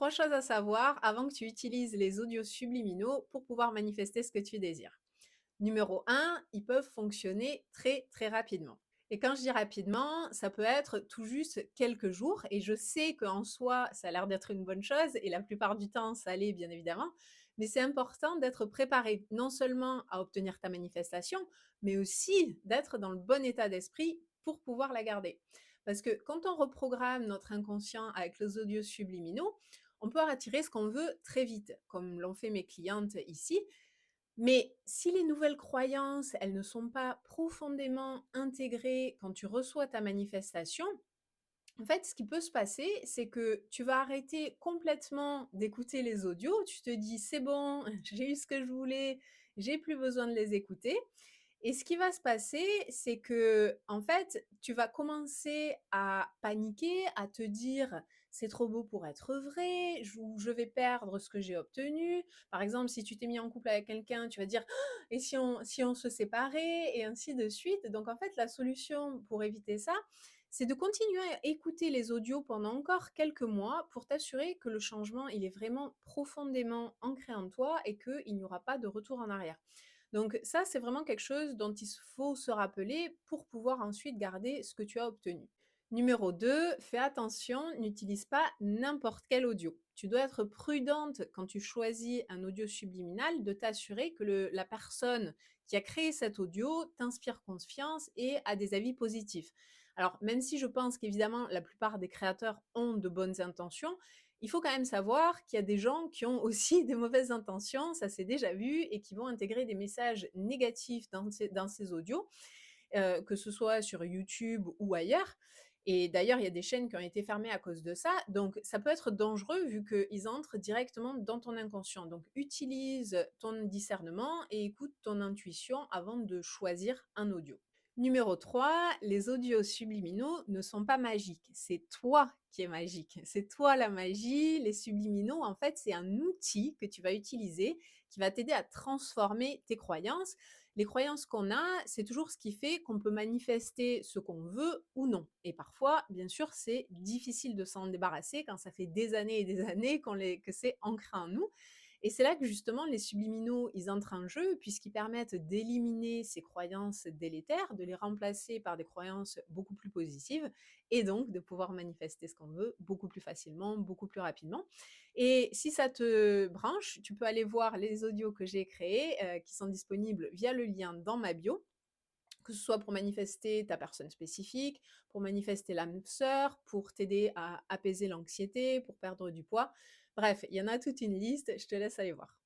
3 choses à savoir avant que tu utilises les audios subliminaux pour pouvoir manifester ce que tu désires. Numéro 1, ils peuvent fonctionner très, très rapidement. Et quand je dis rapidement, ça peut être tout juste quelques jours et je sais qu'en soi, ça a l'air d'être une bonne chose et la plupart du temps, ça l'est bien évidemment, mais c'est important d'être préparé, non seulement à obtenir ta manifestation, mais aussi d'être dans le bon état d'esprit pour pouvoir la garder. Parce que quand on reprogramme notre inconscient avec les audios subliminaux, on peut attirer ce qu'on veut très vite, comme l'ont fait mes clientes ici. Mais si les nouvelles croyances, elles ne sont pas profondément intégrées quand tu reçois ta manifestation, en fait, ce qui peut se passer, c'est que tu vas arrêter complètement d'écouter les audios. Tu te dis: «C'est bon, j'ai eu ce que je voulais, j'ai plus besoin de les écouter». Et ce qui va se passer, c'est que, en fait, tu vas commencer à paniquer, à te dire: «C'est trop beau pour être vrai, je vais perdre ce que j'ai obtenu». Par exemple, si tu t'es mis en couple avec quelqu'un, tu vas dire: «Ah, et si on se séparait?» et ainsi de suite. Donc en fait, la solution pour éviter ça, c'est de continuer à écouter les audios pendant encore quelques mois pour t'assurer que le changement, il est vraiment profondément ancré en toi et qu'il n'y aura pas de retour en arrière. Donc ça, c'est vraiment quelque chose dont il faut se rappeler pour pouvoir ensuite garder ce que tu as obtenu. Numéro 2, fais attention, n'utilise pas n'importe quel audio. Tu dois être prudente quand tu choisis un audio subliminal de t'assurer que la personne qui a créé cet audio t'inspire confiance et a des avis positifs. Alors, même si je pense qu'évidemment la plupart des créateurs ont de bonnes intentions, il faut quand même savoir qu'il y a des gens qui ont aussi des mauvaises intentions, ça s'est déjà vu, et qui vont intégrer des messages négatifs dans ces audios, que ce soit sur YouTube ou ailleurs. Et d'ailleurs, il y a des chaînes qui ont été fermées à cause de ça. Donc, ça peut être dangereux vu qu'ils entrent directement dans ton inconscient. Donc, utilise ton discernement et écoute ton intuition avant de choisir un audio. Numéro 3, les audios subliminaux ne sont pas magiques. C'est toi qui es magique. C'est toi la magie. Les subliminaux, en fait, c'est un outil que tu vas utiliser qui va t'aider à transformer tes croyances. Les croyances qu'on a, c'est toujours ce qui fait qu'on peut manifester ce qu'on veut ou non. Et parfois, bien sûr, c'est difficile de s'en débarrasser quand ça fait des années et des années que c'est ancré en nous. Et c'est là que justement les subliminaux, ils entrent en jeu puisqu'ils permettent d'éliminer ces croyances délétères, de les remplacer par des croyances beaucoup plus positives et donc de pouvoir manifester ce qu'on veut beaucoup plus facilement, beaucoup plus rapidement. Et si ça te branche, tu peux aller voir les audios que j'ai créés, qui sont disponibles via le lien dans ma bio, que ce soit pour manifester ta personne spécifique, pour manifester l'âme sœur, pour t'aider à apaiser l'anxiété, pour perdre du poids. Bref, il y en a toute une liste, je te laisse aller voir.